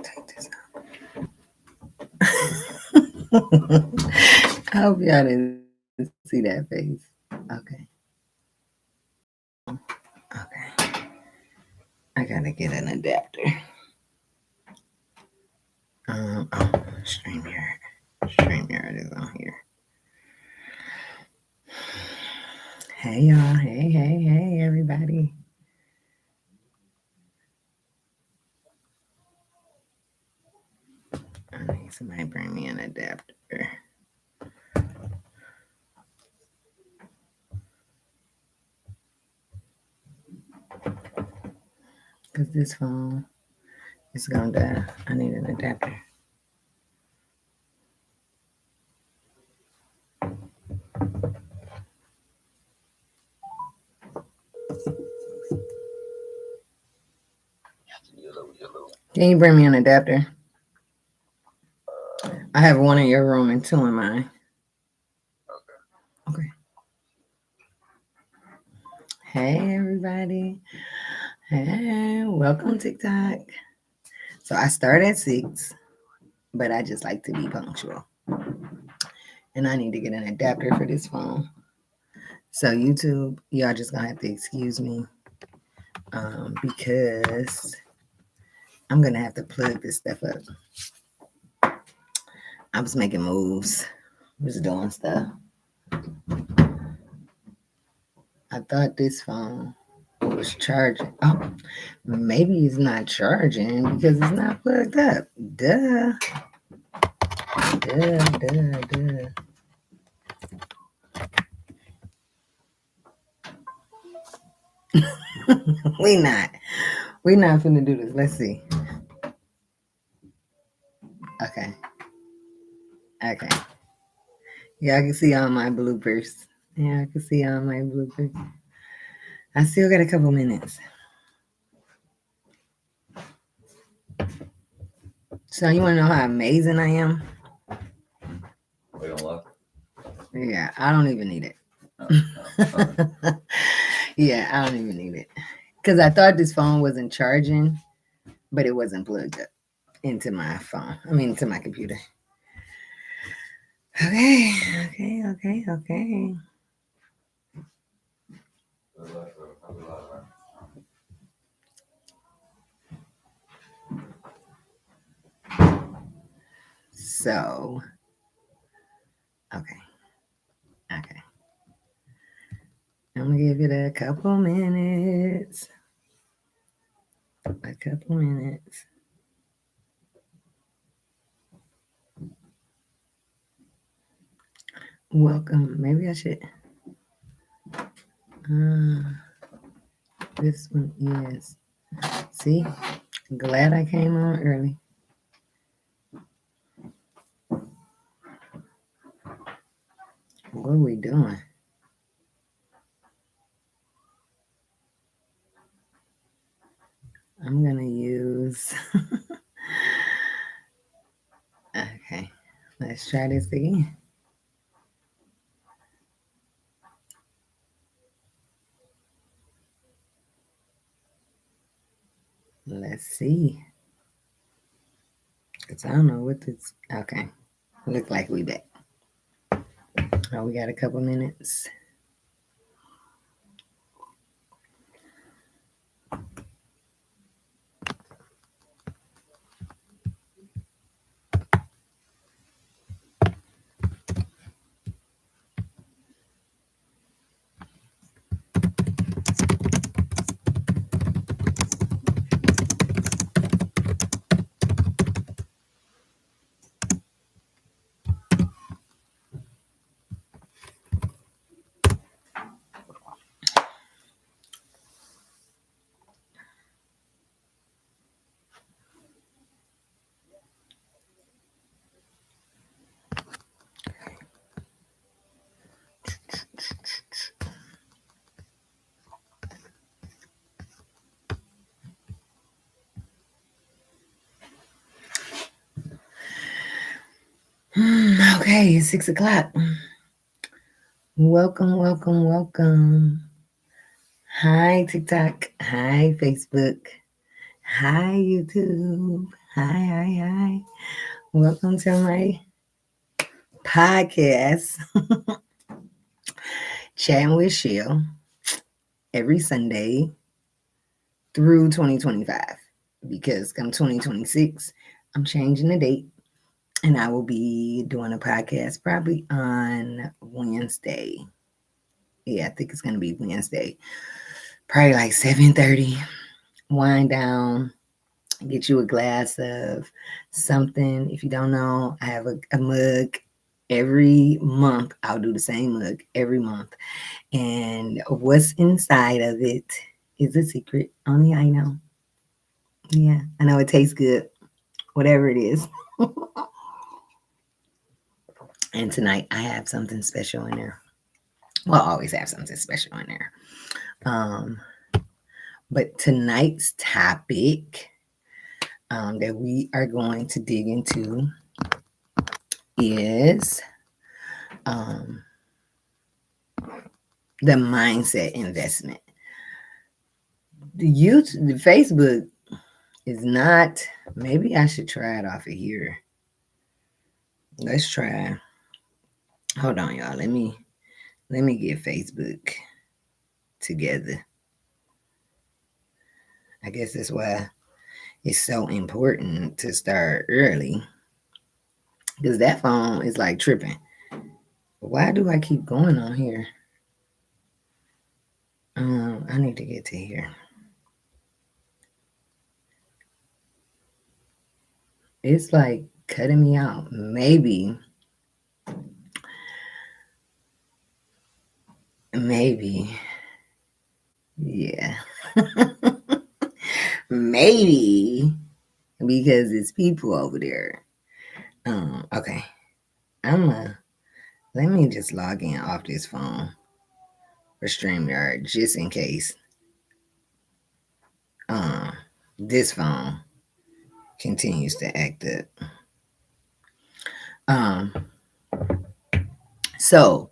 take this I hope y'all didn't see that face. Okay. Okay. I gotta get an adapter. StreamYard. StreamYard is on here. Hey y'all. Hey, everybody. I need somebody bring me an adapter. Because this phone is gonna die. I need an adapter. Can you bring me an adapter? I have one in your room and two in mine. Okay. Hey, everybody. Hey, welcome TikTok. So I start at 6, but I just like to be punctual. And I need to get an adapter for this phone. So YouTube, y'all just gonna have to excuse me because I'm gonna have to plug this stuff up. I was making moves, was doing stuff. I thought this phone was charging. Oh, maybe it's not charging because it's not plugged up. Duh. We not finna do this. Let's see. Okay. Yeah, I can see all my bloopers. I still got a couple minutes. So you wanna know how amazing I am? We don't love it. Yeah, I don't even need it. Yeah, I don't even need it. Because I thought this phone wasn't charging, but it wasn't plugged up into my phone. To my computer. Okay. So, okay. I'm gonna give it a couple minutes. Welcome. Maybe I should. This one is. See, glad I came on early. What are we doing? I'm gonna use. Okay, let's try this again. Let's see. Cause I don't know what this. Okay, look like we back. Oh, we got a couple minutes. Okay, it's 6 o'clock. Welcome. Hi, TikTok. Hi, Facebook. Hi, YouTube. Hi. Welcome to my podcast, Chatting with Chell, every Sunday through 2025. Because come 2026, I'm changing the date and I will be doing a podcast probably on Wednesday. Yeah, I think it's going to be Wednesday. Probably like 7:30. Wind down, get you a glass of something. If you don't know, I have a mug every month. I'll do the same mug every month. And what's inside of it is a secret. Only I know. Yeah, I know it tastes good, whatever it is. And tonight I have something special in there. Well, I always have something special in there. Um, but tonight's topic that we are going to dig into is um, the mindset investment. The Facebook is not. Maybe I should try it off of here. Let's try. Hold on, y'all. Let me get Facebook together. I guess that's why it's so important to start early because that phone is like tripping. Why do I keep going on here? I need to get to here. It's like cutting me out. Maybe, yeah, maybe because it's people over there. Okay, I'm let me just log in off this phone for StreamYard just in case um this phone continues to act up. Um, so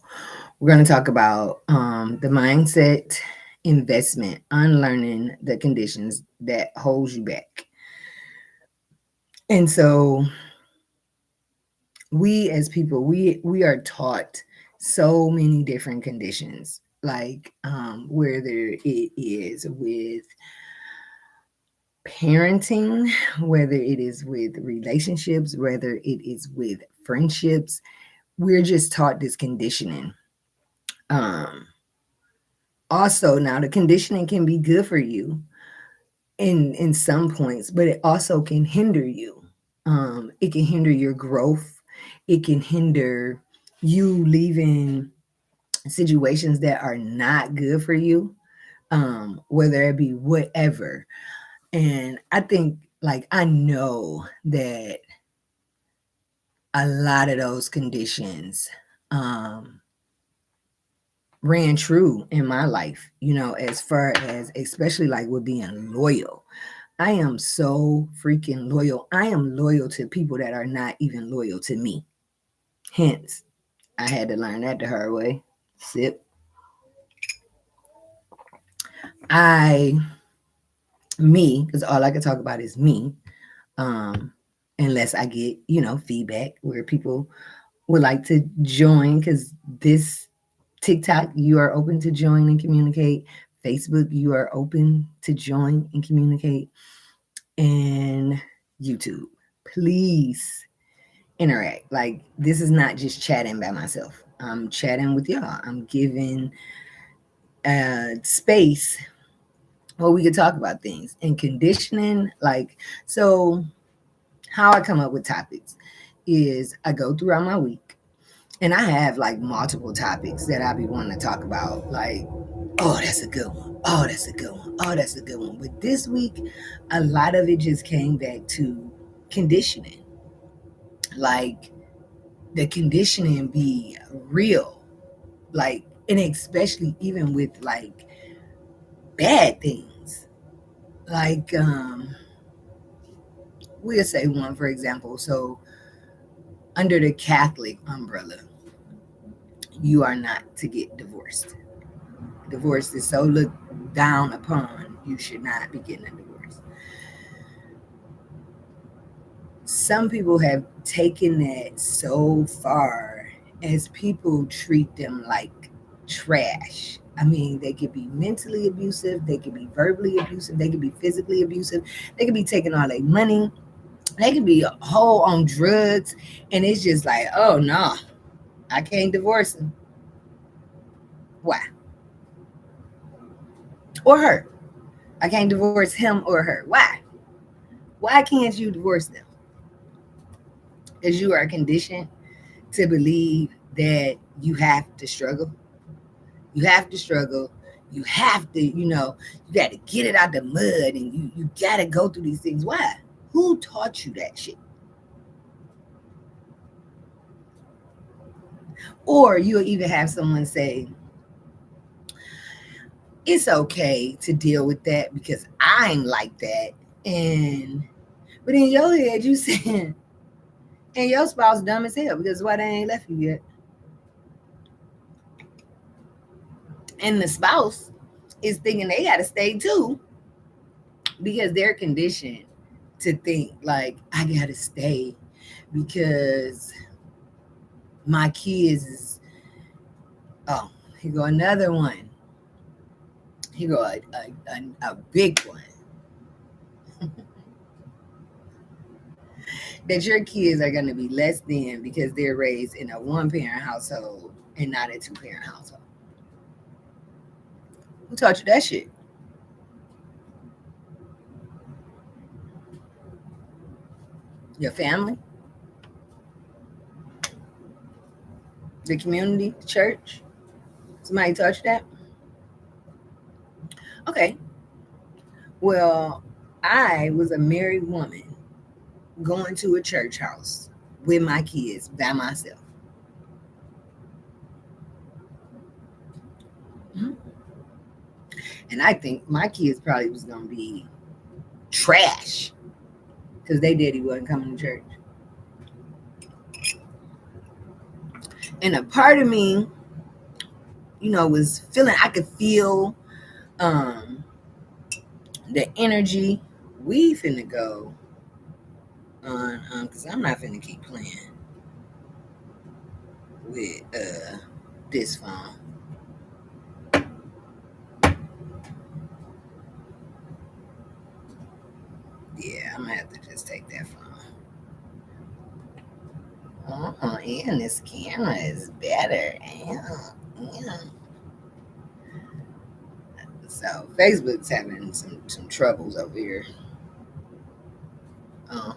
we're going to talk about the mindset investment, unlearning the conditions that holds you back. And so we as people, we are taught so many different conditions, like whether it is with parenting, whether it is with relationships, whether it is with friendships, we're just taught this conditioning. Um, Also, now the conditioning can be good for you in some points, but it also can hinder you. It can hinder your growth. It can hinder you leaving situations that are not good for you, whether it be whatever. And I think, like, I know that a lot of those conditions um, ran true in my life, as far as especially like with being loyal. I am so freaking loyal. I am loyal to people that are not even loyal to me. Hence, I had to learn that the hard way. Sip. I, me, because all I can talk about is me. Um, Unless I get, feedback where people would like to join, because this TikTok, you are open to join and communicate. Facebook, you are open to join and communicate. And YouTube, please interact. Like, this is not just chatting by myself. I'm chatting with y'all. I'm giving space where we could talk about things and conditioning. Like, so how I come up with topics is I go throughout my week and I have like multiple topics that I be wanting to talk about. Like, oh, that's a good one. Oh, that's a good one. Oh, that's a good one. But this week, a lot of it just came back to conditioning. Like, the conditioning be real. Like, and especially even with like bad things. Like, we'll say one for example. So, under the Catholic umbrella, you are not to get divorced. Divorce is so looked down upon, you should not be getting a divorce. some people have taken that so far as people treat them like trash. I mean, they could be mentally abusive, they could be verbally abusive, they could be physically abusive, they could be taking all their money, they could be a whole on drugs, and it's just like, oh no, I can't divorce him. Why? Or her. I can't divorce him or her. Why? Why can't you divorce them? Because you are conditioned to believe that you have to struggle. You have to struggle. You have to, you got to get it out the mud, and you got to go through these things. Why? Who taught you that shit? Or you'll even have someone say, it's okay to deal with that because I'm like that. And, but in your head, you saying, and your spouse dumb as hell because why they ain't left you yet? And the spouse is thinking they got to stay too because they're conditioned to think like I gotta stay because my kids is, oh, here go another one. Here go a big one. That your kids are gonna be less than because they're raised in a one parent household and not a two parent household. Who taught you that shit? Your family, the community, the church. Somebody taught you that? Okay. Well, I was a married woman going to a church house with my kids by myself. Mhm. And I think my kids probably was gonna be trash because they daddy wasn't coming to church. And a part of me, was feeling I could feel um the energy. We finna go on because I'm not finna keep playing with this phone. Yeah, I'm gonna have to just take that phone. And this camera is better. Yeah. So Facebook's having some troubles over here. Uh,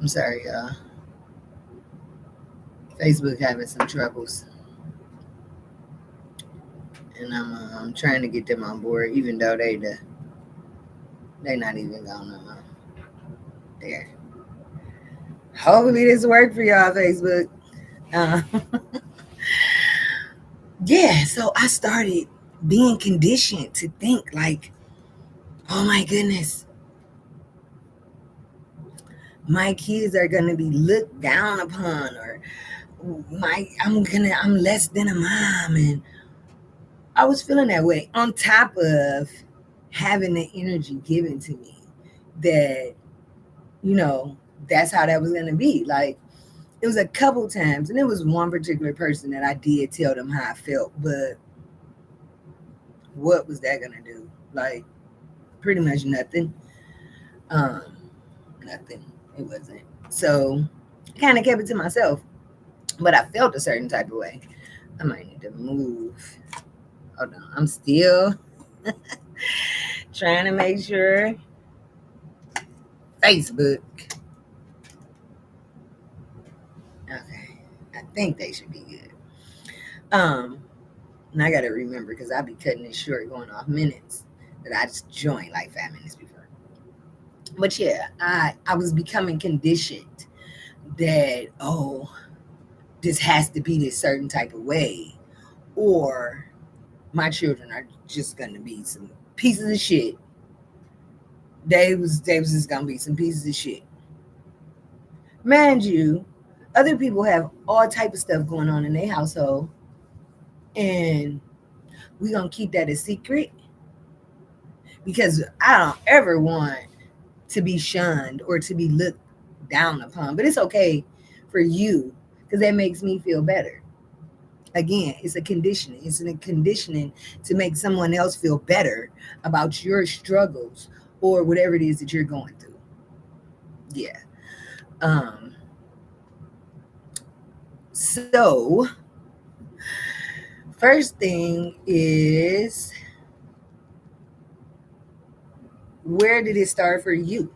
I'm sorry, y'all. Facebook having some troubles, and I'm trying to get them on board, even though they not even gonna there. Hopefully this worked for y'all, Facebook. Uh, yeah, so I started being conditioned to think like, oh my goodness, my kids are gonna be looked down upon, or I'm less than a mom, and I was feeling that way. On top of having the energy given to me that you know that's how that was gonna be. Like it was a couple times, and it was one particular person that I did tell them how I felt, but what was that gonna do? Like pretty much nothing. Um, Nothing. It wasn't. So I kind of kept it to myself, but I felt a certain type of way. I might need to move. Hold on, I'm still trying to make sure Facebook. Okay, I think they should be good. Um, and I got to remember because I'll be cutting it short, going off minutes that I just joined like 5 minutes before. But yeah, I was becoming conditioned that this has to be this certain type of way, or my children are just gonna be some pieces of shit. They was just gonna be some pieces of shit. Mind you, other people have all type of stuff going on in their household, and we gonna keep that a secret because I don't ever want to be shunned or to be looked down upon. But it's okay for you because that makes me feel better. Again, it's a conditioning. It's a conditioning to make someone else feel better about your struggles or whatever it is that you're going through. Yeah. Um, so first thing is, where did it start for you?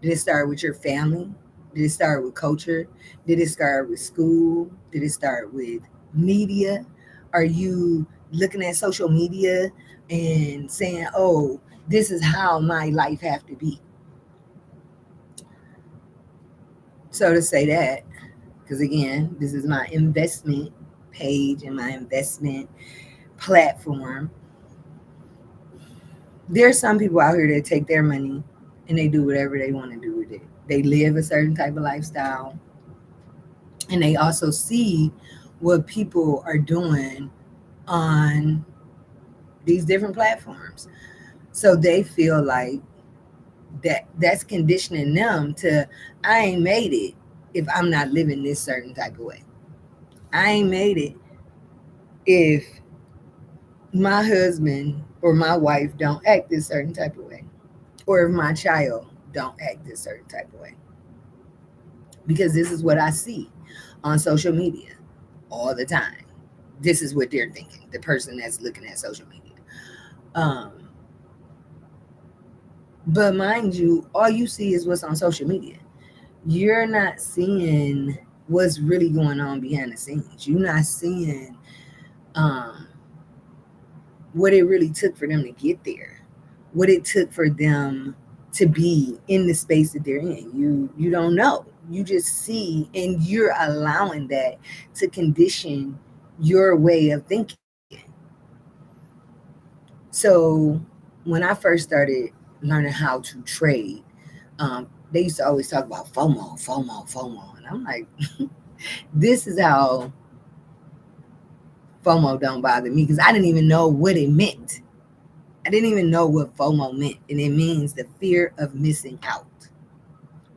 Did it start with your family? Did it start with culture? Did it start with school? Did it start with media? Are you looking at social media and saying, "Oh, this is how my life have to be"? So to say that, because again, this is my investment page and my investment platform. There's some people out here that take their money and they do whatever they want to do with it. They live a certain type of lifestyle, and they also see what people are doing on these different platforms. So they feel like that's conditioning them to, I ain't made it if I'm not living this certain type of way. I ain't made it if my husband or my wife don't act this certain type of way, or if my child don't act this certain type of way, because this is what I see on social media all the time. This is what they're thinking, the person that's looking at social media. um, but mind you, all you see is what's on social media. You're not seeing what's really going on behind the scenes. You're not seeing um, what it really took for them to get there, what it took for them to be in the space that they're in. You don't know. You just see, and you're allowing that to condition your way of thinking. So when I first started learning how to trade, they used to always talk about FOMO, FOMO, FOMO, and I'm like, this is how FOMO don't bother me, because I didn't even know what it meant. I didn't even know what FOMO meant, and it means the fear of missing out.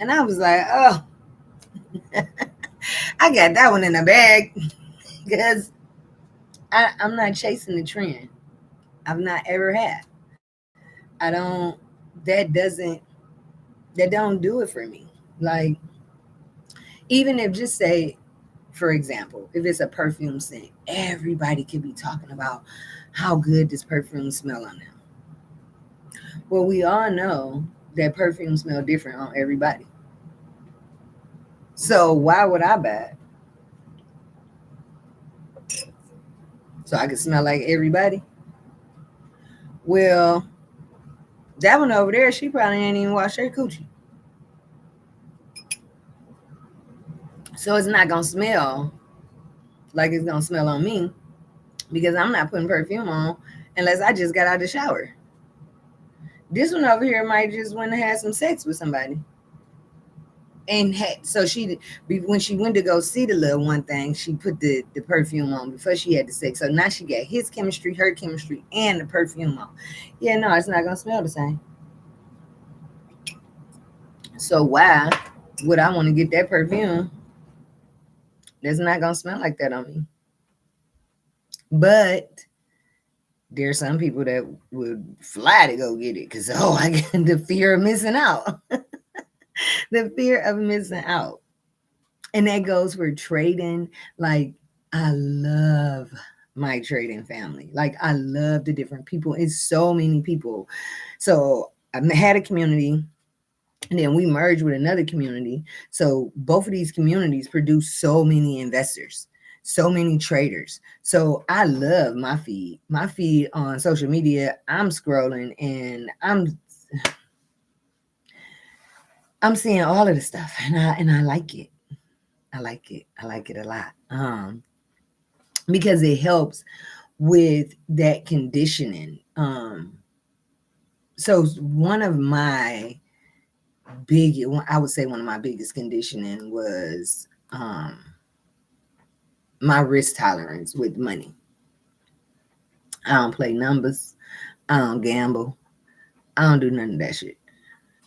And I was like, oh, I got that one in the bag because I'm not chasing the trend. I've not ever had. I don't. That doesn't. That don't do it for me. Like, even if, just say, for example, if it's a perfume scent, everybody could be talking about how good this perfume smell on them. Well, we all know that perfume smell different on everybody. So why would I buy it? So I could smell like everybody? Well, that one over there, she probably ain't even washed her coochie. So it's not gonna smell like it's gonna smell on me, because I'm not putting perfume on unless I just got out of the shower. This one over here might just went and had some sex with somebody. And had, so she, when she went to go see the little one thing, she put the perfume on before she had the sex. So now she got his chemistry, her chemistry, and the perfume on. Yeah, no, it's not gonna smell the same. So why would I want to get that perfume that's not gonna smell like that on me? But there's some people that would fly to go get it because, oh, I get the fear of missing out. The fear of missing out. And that goes for trading. Like, I love my trading family. Like, I love the different people. It's so many people. So I had a community, and then we merged with another community. So both of these communities produce so many investors, so many traders. So I love my feed. My feed on social media, I'm scrolling and I'm seeing all of the stuff, and I like it. I like it. I like it a lot. Because it helps with that conditioning. So one of my I would say one of my biggest conditioning was my risk tolerance with money. I don't play numbers. I don't gamble. I don't do none of that shit.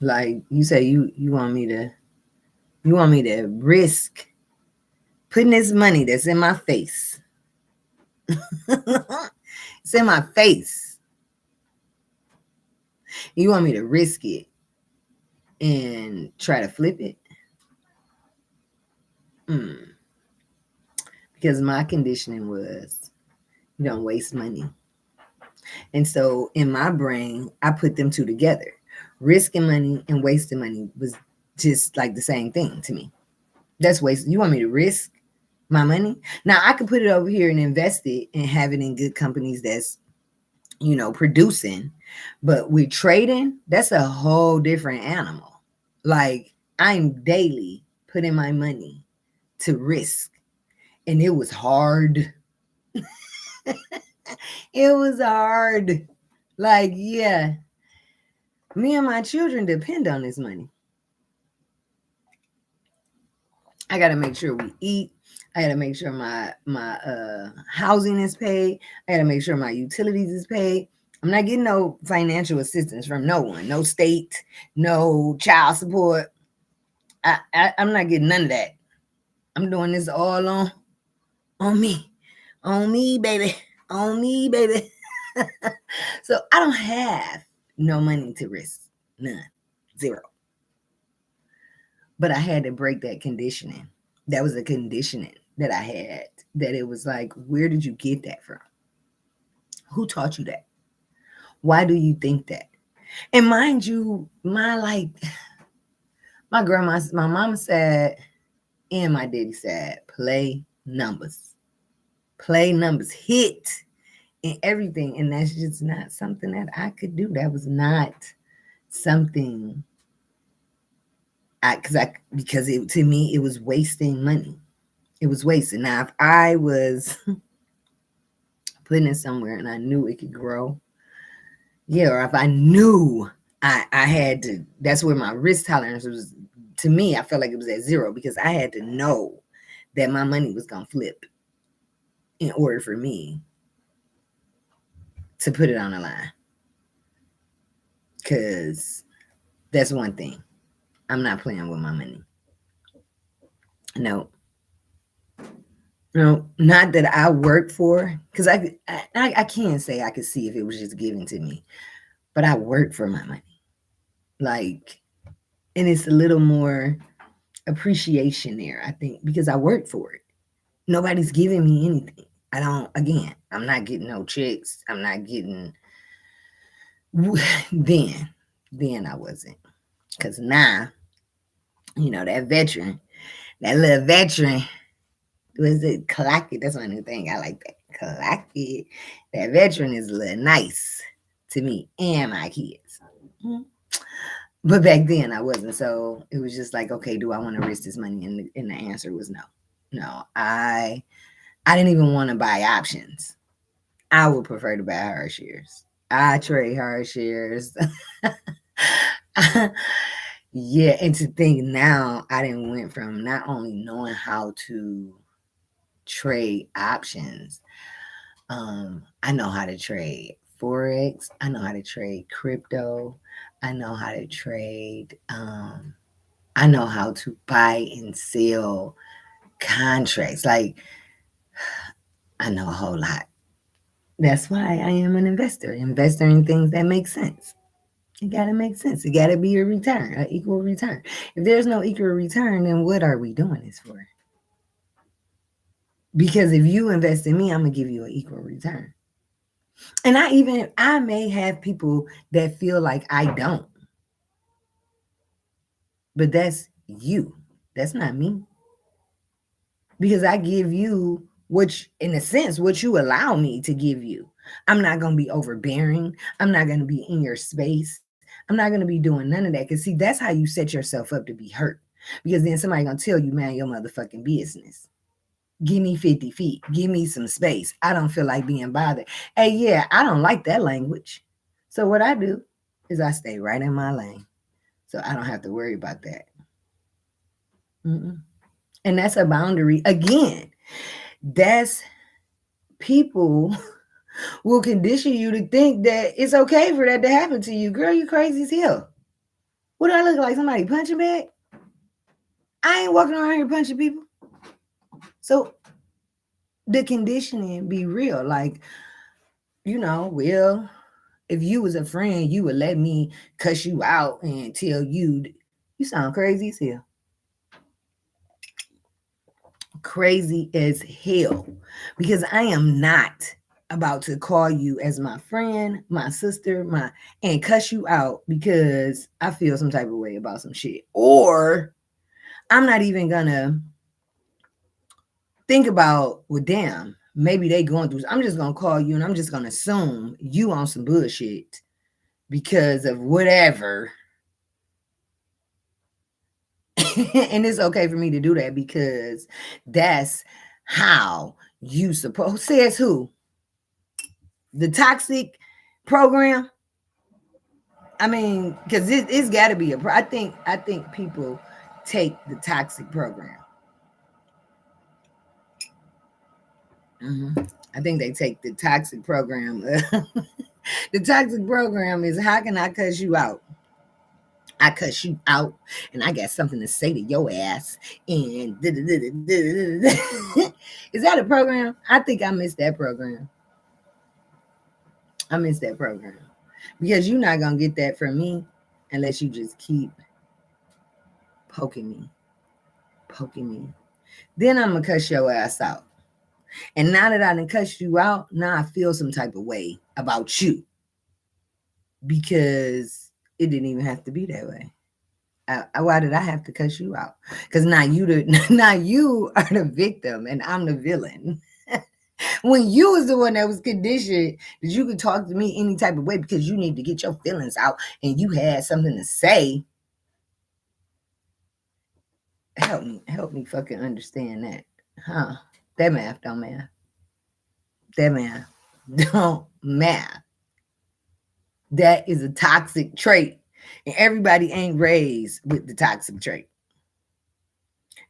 Like you say, you want me to risk putting this money that's in my face. It's in my face. You want me to risk it and try to flip it? Mm. Because my conditioning was you don't waste money. And so in my brain, I put them two together. Risking money and wasting money was just like the same thing to me. That's waste. You want me to risk my money? Now I could put it over here and invest it and have it in good companies that's, producing. But with trading, that's a whole different animal. Like I'm daily putting my money to risk. And it was hard. It was hard. Like, yeah, me and my children depend on this money. I got to make sure we eat. I got to make sure my housing is paid. I got to make sure my utilities is paid. I'm not getting no financial assistance from no one, no state, no child support. I'm not getting none of that. I'm doing this all on me, baby, on me, baby. So I don't have no money to risk, none, zero. But I had to break that conditioning. That was a conditioning that I had. That it was like, where did you get that from? Who taught you that? Why do you think that? And mind you, my mama said, and my daddy said, play numbers, hit, and everything. And that's just not something that I could do. That was not something because it to me it was wasting money. It was wasted. Now, if I was putting it somewhere and I knew it could grow, yeah, or if I knew I had to, that's where my risk tolerance was. To me, I felt like it was at zero because I had to know that my money was gonna flip in order for me to put it on the line. Cause that's one thing. I'm not playing with my money. No, no, not that I work for. Cause I can't say I could see if it was just given to me, but I work for my money. Like, and it's a little more appreciation there, I think, because I work for it. Nobody's giving me anything. I'm not getting no checks. I'm not getting, then, then I wasn't. Because now, that little veteran, was it Kalaki? That's my new thing. I like that. Kalaki. That veteran is a little nice to me and my kids. Mhm. But back then I wasn't. So it was just like, okay, do I want to risk this money? And the answer was no. No, I didn't even want to buy options. I would prefer to buy hard shares. I trade hard shares. Yeah, and to think now I didn't went from not only knowing how to trade options, I know how to trade forex. I know how to trade crypto. I know how to trade. I know how to buy and sell contracts. Like I know a whole lot. That's why I am an investor. Investor in things that make sense. It gotta make sense. It gotta be a return, an equal return. If there's no equal return, then what are we doing this for? Because if you invest in me, I'm gonna give you an equal return. And I may have people that feel like I don't, but that's you. That's not me. Because I give you in a sense, what you allow me to give you. I'm not gonna be overbearing. I'm not gonna be in your space. I'm not gonna be doing none of that. Cause see, that's how you set yourself up to be hurt. Because then somebody gonna tell you, man, your motherfucking business. Give me 50 feet. Give me some space. I don't feel like being bothered. Hey, yeah, I don't like that language. So what I do is I stay right in my lane. So I don't have to worry about that. Mm-mm. And that's a boundary. Again, that's people will condition you to think that it's okay for that to happen to you. Girl, you crazy as hell. What do I look like? Somebody punching bag? I ain't walking around here punching people. So the conditioning be real. Like, well, if you was a friend, you would let me cuss you out and tell you sound crazy as hell. Crazy as hell. Because I am not about to call you as my friend, my sister, and cuss you out because I feel some type of way about some shit. Or I'm not even gonna think about, well, damn, maybe they going through. I'm just gonna call you and I'm just gonna assume you on some bullshit because of whatever. And it's okay for me to do that because that's how you suppose. Says who? The toxic program. I mean, because it's got to be I think people take the toxic program. I think they take the toxic program. The toxic program is, how can I cuss you out? I cuss you out, and I got something to say to your ass. And is that a program? I think I missed that program. I missed that program because you're not gonna get that from me unless you just keep poking me, poking me. Then I'm gonna cuss your ass out. And now that I done cuss you out, now I feel some type of way about you because it didn't even have to be that way. Why did I have to cuss you out? Because now you are the victim and I'm the villain. When you was the one that was conditioned that you could talk to me any type of way because you need to get your feelings out and you had something to say. Help me fucking understand that. Huh? That math don't math. That math don't math. That is a toxic trait. And everybody ain't raised with the toxic trait.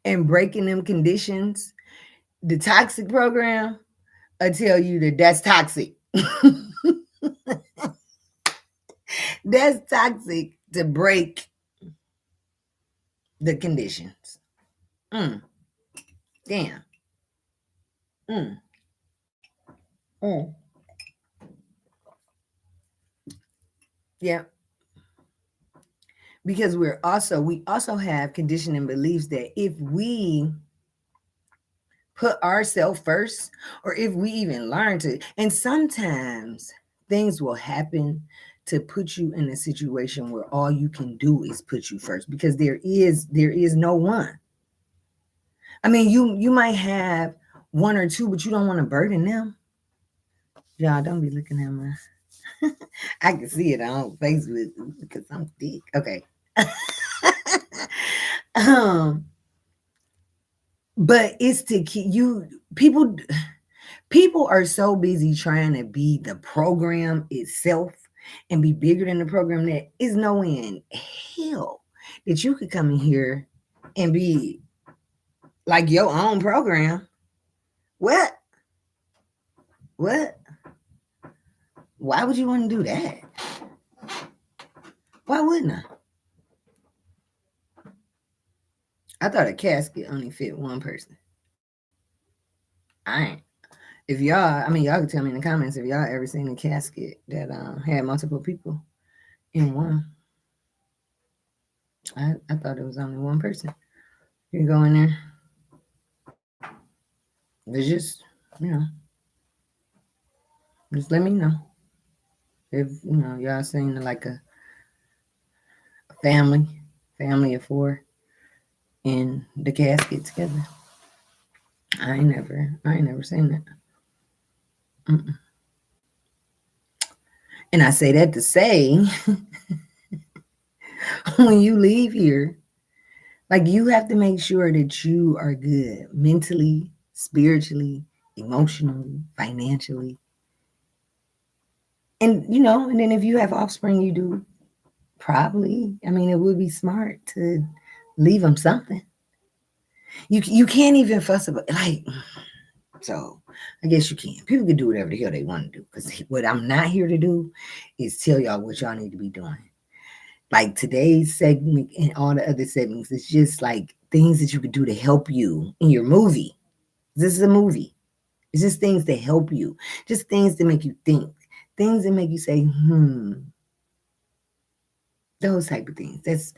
And breaking them conditions, the toxic program, I tell you that's toxic. That's toxic to break the conditions. Mm, damn. Mm, mm. Yeah. Because we also have conditioning beliefs that if we put ourselves first, or if we even learn to, and sometimes things will happen to put you in a situation where all you can do is put you first because there is no one. I mean, you might have one or two, but you don't want to burden them. Y'all don't be looking at my I can see it on Facebook because I'm thick. Okay. um but it's to keep you. People are so busy trying to be the program itself and be bigger than the program that is no in hell that you could come in here and be like your own program. What? What? Why would you want to do that? Why wouldn't I? I thought a casket only fit one person. I ain't. If y'all, I mean, y'all can tell me in the comments if y'all ever seen a casket that had multiple people in one. I thought it was only one person. You can go in there. It's just let me know if y'all seen like a family of four in the casket together. I ain't never seen that. Mm-mm. And I say that to say, when you leave here, like, you have to make sure that you are good mentally, spiritually, emotionally, financially. And then if you have offspring, you do probably. I mean, it would be smart to leave them something. You can't even fuss about, like, so I guess you can. People can do whatever the hell they want to do. Because what I'm not here to do is tell y'all what y'all need to be doing. Like today's segment and all the other segments, it's just like things that you could do to help you in your movie. This is a movie. It's just things to help you, just things to make you think, things that make you say, those type of things. That's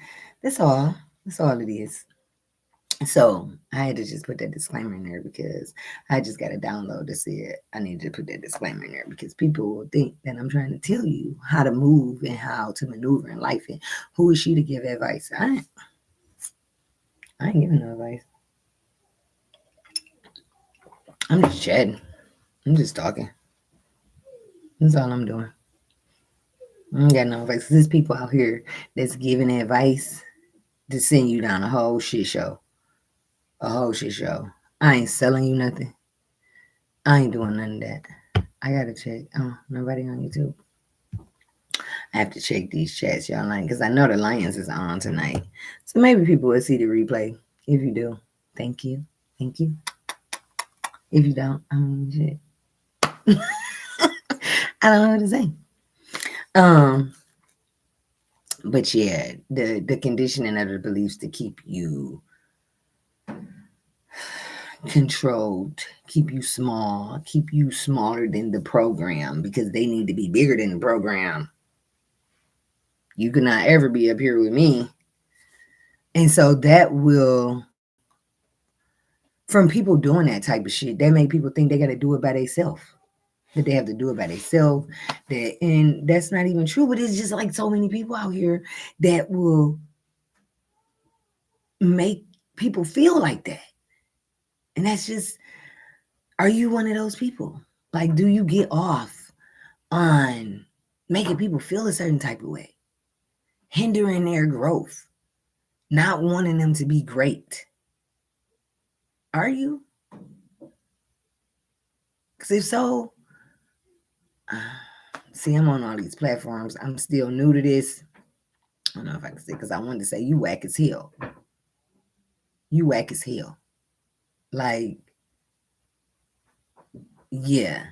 all. That's all it is. So I had to just put that disclaimer in there because I just got a download that said I need to put that disclaimer in there because people will think that I'm trying to tell you how to move and how to maneuver in life and who is she to give advice. I ain't giving no advice. I'm just chatting. I'm just talking. That's all I'm doing. I ain't got no advice. There's people out here that's giving advice to send you down a whole shit show. A whole shit show. I ain't selling you nothing. I ain't doing none of that. I gotta check. Oh, nobody on YouTube. I have to check these chats y'all like because I know the Lions is on tonight. So maybe people will see the replay. If you do, thank you. Thank you. If you don't, I mean shit. I don't know what to say. Um, but yeah, the conditioning of the beliefs to keep you controlled, keep you small, keep you smaller than the program because they need to be bigger than the program. You could not ever be up here with me. And so that will, from people doing that type of shit, that make people think they got to do it by themselves. That they have to do it by themselves. And that's not even true. But it's just like so many people out here that will make people feel like that. And that's just, are you one of those people? Like, do you get off on making people feel a certain type of way, hindering their growth, not wanting them to be great? Are you? Because if so, see, I'm on all these platforms. I'm still new to this. I don't know if I can say because I wanted to say you whack as hell. You whack as hell. Like, yeah.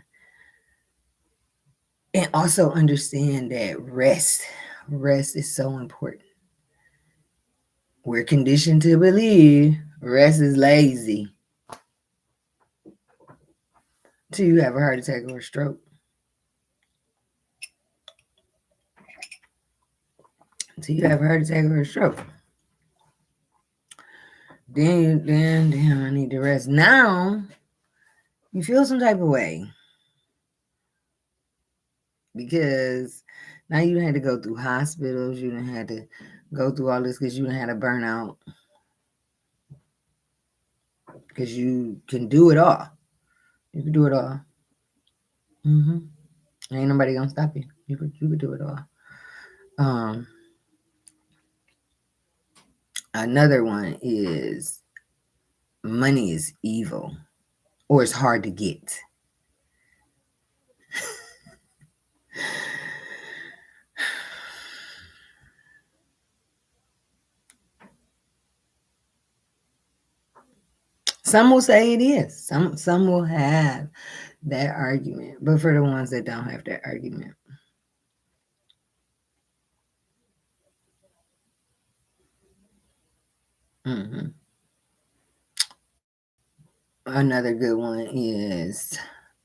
And also understand that rest is so important. We're conditioned to believe rest is lazy. Till you have a heart attack or a stroke. Until you have a heart attack or a stroke. Then damn, I need to rest. Now you feel some type of way. Because now you done had to go through hospitals, you done had to go through all this because you done had a burnout. Because you can do it all. You can do it all. Ain't nobody gonna stop you. You could do it all. Um, Another one is money is evil or it's hard to get. Some will say it is. Some will have that argument, but for the ones that don't have that argument, mm-hmm. Another good one is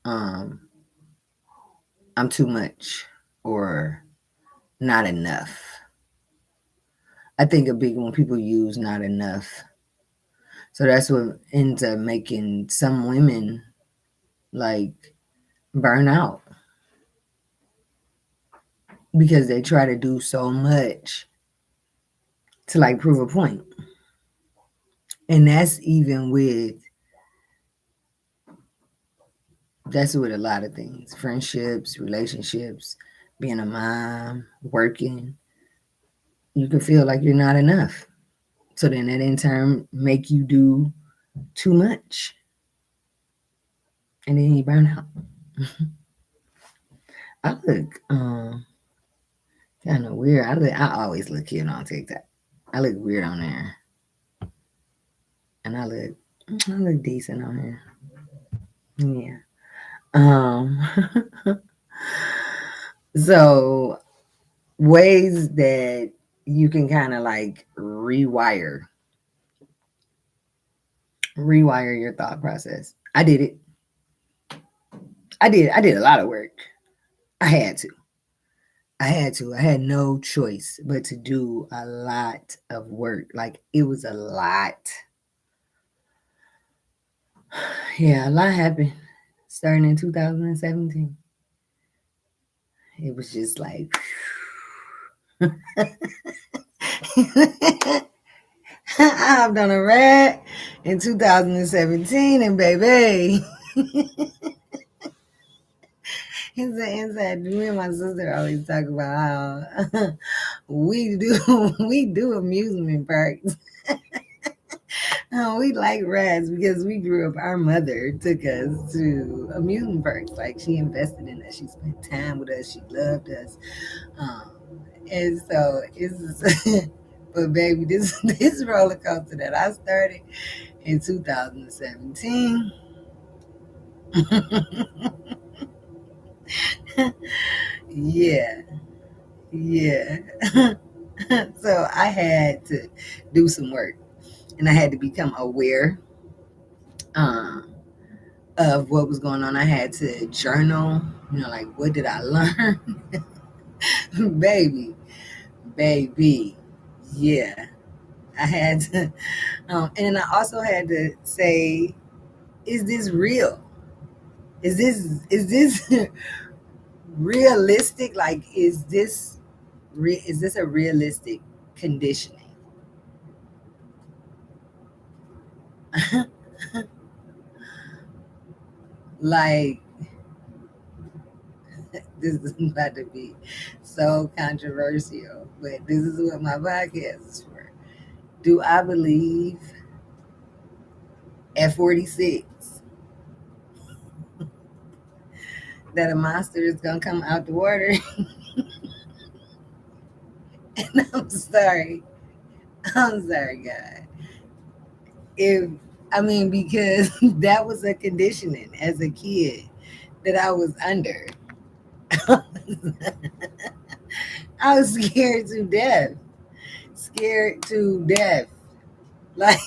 I'm too much or not enough. I think a big one people use not enough. So that's what ends up making some women like burn out because they try to do so much to like prove a point. And that's with a lot of things, friendships, relationships, being a mom, working. You can feel like you're not enough. So then that in turn make you do too much. And then you burn out. I look kind of weird. I always look cute on TikTok. I look weird on there. And I look decent on here. Yeah. Um so ways that you can kind of like rewire your thought process. I did it. I did a lot of work. I had to. I had to. I had no choice but to do a lot of work. Like it was a lot. Yeah, a lot happened starting in 2017. It was just like I hopped on a rat in 2017 and baby inside me and my sister always talk about how we do amusement parks. We like rats because we grew up. Our mother took us to amusement parks. Like she invested in us. She spent time with us. She loved us. Um, and so it's. But baby, this roller coaster that I started in 2017. Yeah, yeah. So I had to do some work, and I had to become aware. Um, of what was going on. I had to journal, like what did I learn? baby, baby. Yeah. I had to and then I also had to say, is this real? Is this realistic? Like is this a realistic conditioning? Like this is about to be so controversial, but this is what my podcast is for. Do I believe at 46 that a monster is gonna come out the water? And I'm sorry, God. If I mean, because that was a conditioning as a kid that I was under. I was scared to death. Scared to death. Like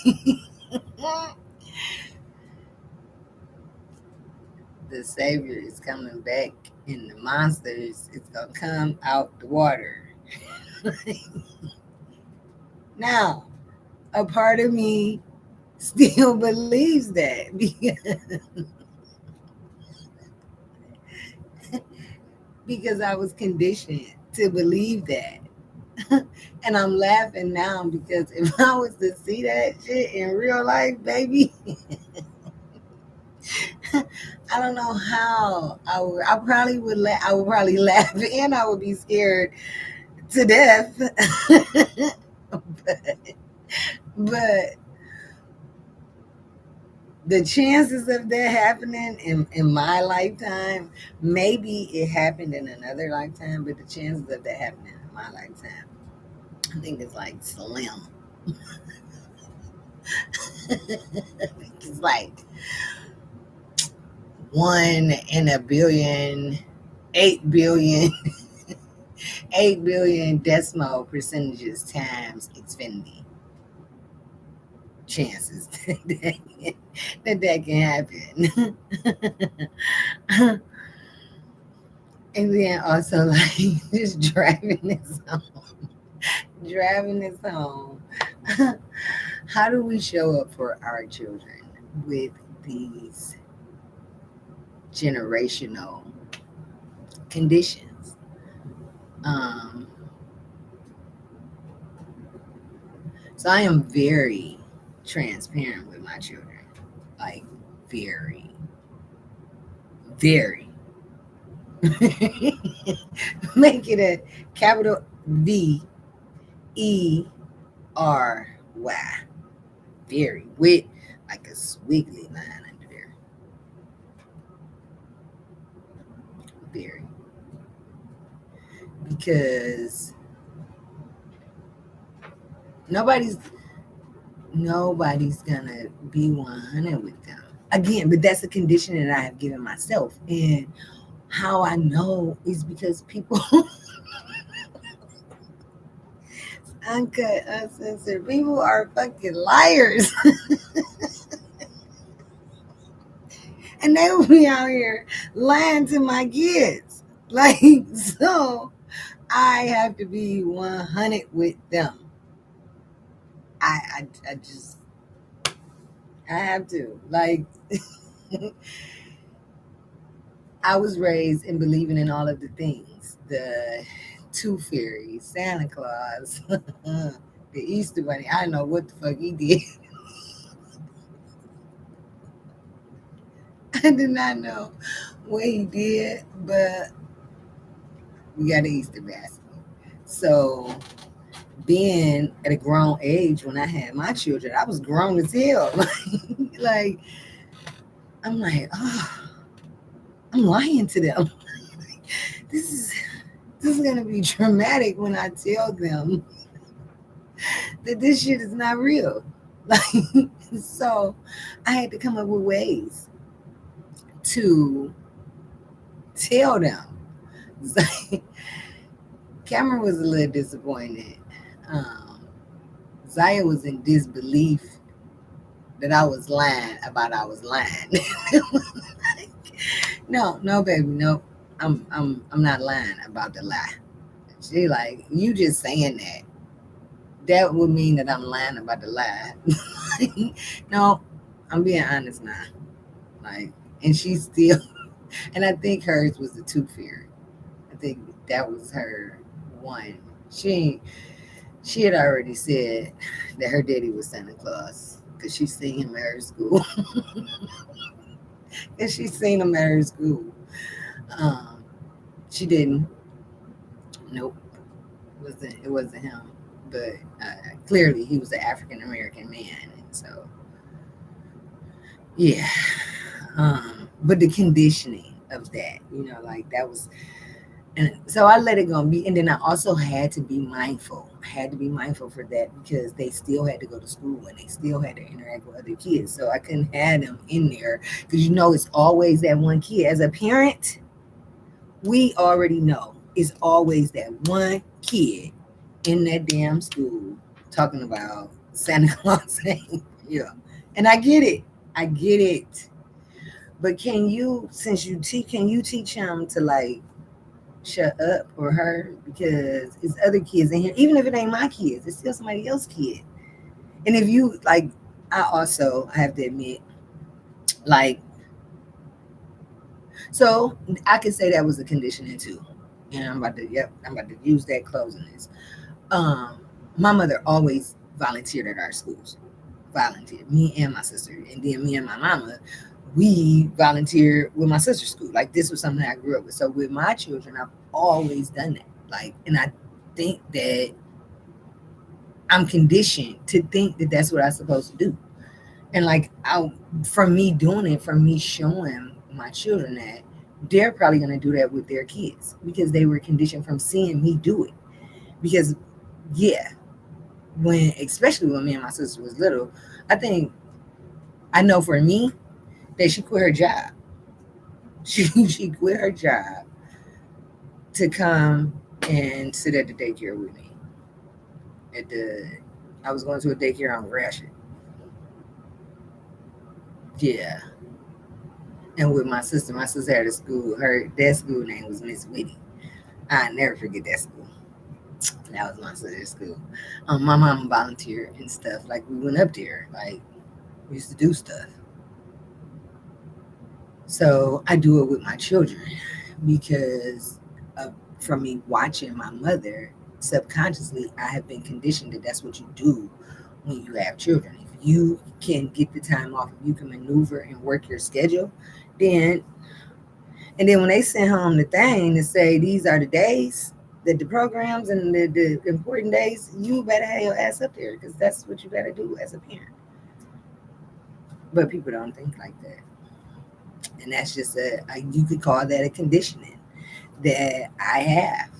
the savior is coming back and the monsters is gonna come out the water. Now, a part of me still believes that because I was conditioned to believe that. And I'm laughing now because if I was to see that shit in real life, baby, I don't know how I probably would I would probably laugh and I would be scared to death. But the chances of that happening in my lifetime, maybe it happened in another lifetime, but the chances of that happening in my lifetime, I think it's like slim. It's like 1 in a billion, 8 billion, 8 billion decimal percentages times infinity chances that can happen. And then also like just driving this home. How do we show up for our children with these generational conditions? Um, so I am very transparent with my children, like very, very. Make it a capital VERY. Very with like a squiggly line under there. Very. Because nobody's nobody's gonna be 100 with them. Again, but that's a condition that I have given myself. And how I know is because people uncut, uncensored. People are fucking liars. And they will be out here lying to my kids. Like, so I have to be 100 with them. I just, I have to. Like, I was raised in believing in all of the things, the tooth fairy, Santa Claus, the Easter Bunny. I don't know what the fuck he did. I did not know what he did, but we got an Easter basket. So being at a grown age when I had my children, I was grown as hell. Like I'm like, oh, I'm lying to them. This is this is gonna be dramatic when I tell them that this shit is not real. Like so I had to come up with ways to tell them. Like, Cameron was a little disappointed. Um, Zaya was in disbelief that I was lying about I was lying. No, no, baby, no. I'm not lying about the lie. She like, you just saying that. That would mean that I'm lying about the lie. No, I'm being honest now. Like, and she's still, and I think hers was the tooth fairy. I think that was her one. She she had already said that her daddy was Santa Claus because she seen him at her school, and she seen him at her school. Um, she didn't. Nope, it wasn't him. But clearly, he was an African American man, and so yeah. But the conditioning of that, like that was, and so I let it go and be, and then I also had to be mindful. I had to be mindful for that because they still had to go to school and they still had to interact with other kids. So I couldn't have them in there because it's always that one kid. As a parent, we already know it's always that one kid in that damn school talking about Santa Claus. Yeah, and I get it. I get it. But can you, since you teach, can you teach him to like shut up or her because it's other kids in here. Even if it ain't my kids, it's still somebody else's kid. And if you like, I have to admit, like, so I could say that was a conditioning too. And I'm about to use that closing this. Um, my mother always volunteered at our schools. Volunteered, me and my sister, and then me and my mama, we volunteered with my sister's school. Like this was something I grew up with. So with my children, I've always done that. Like, and I think that I'm conditioned to think that that's what I'm supposed to do. And like, from me doing it, from me showing my children that, they're probably going to do that with their kids because they were conditioned from seeing me do it. Because, yeah, especially when me and my sister was little, I think I know for me that she quit her job. She quit her job to come and sit at the daycare with me. At the I was going to a daycare on Gratiot. Yeah. And with my sister had a school, that school name was Miss Whitty. I never forget that school. That was my sister's school. My mom volunteered and stuff. Like we went up there, like we used to do stuff. So I do it with my children because from me watching my mother, subconsciously I have been conditioned that that's what you do when you have children. If you can get the time off, if you can maneuver and work your schedule, then and then when they send home the thing to say these are the days that the programs and the important days, you better have your ass up there because that's what you got to do as a parent. But people don't think like that, and that's just you could call that a conditioning that I have.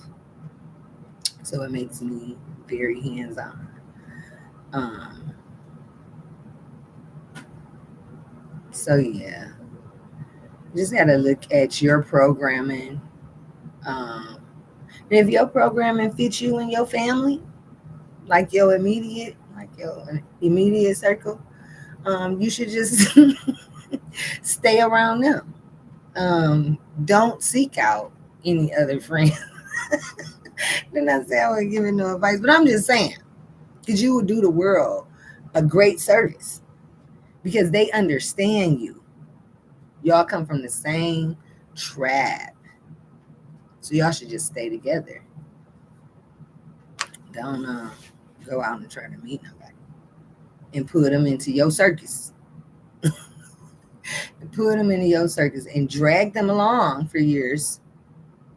So it makes me very hands on. Um, so yeah, just got to look at your programming. Um, and if your programming fits you and your family, like your immediate circle, you should just stay around them. Don't seek out any other friends. Did not say I was giving no advice, but I'm just saying, because you would do the world a great service because they understand you. Y'all come from the same tribe, so y'all should just stay together. Don't go out and try to meet nobody and put them into your circus. Put them into your circus and drag them along for years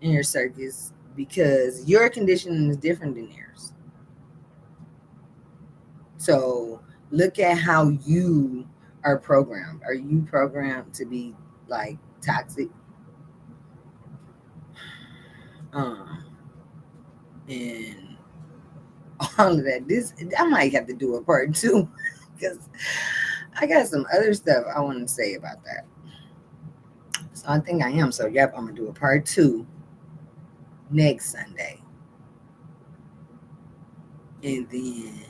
in your circus because your conditioning is different than theirs. So look at how you are programmed. Are you programmed to be like toxic? Um, and all of that. This I might have to do a part two because I got some other stuff I want to say about that. So I think I am. So yep, I'm gonna do a part two next Sunday, and then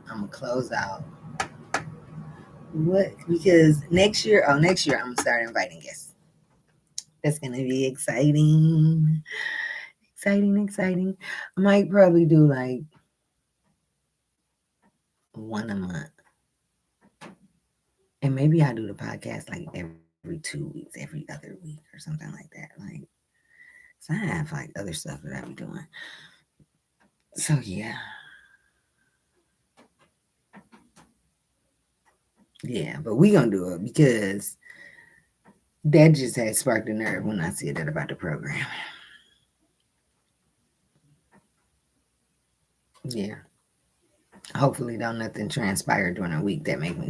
I'm gonna close out what because next year I'm gonna start inviting guests. That's gonna be exciting, exciting. I might probably do like one a month, and maybe I do the podcast like every 2 weeks, every other week, or something like that. Like, so I have like other stuff that I be doing. So yeah, but we gonna do it because that just had sparked a nerve when I said that about the program. Yeah. Hopefully don't nothing transpire during a week that make me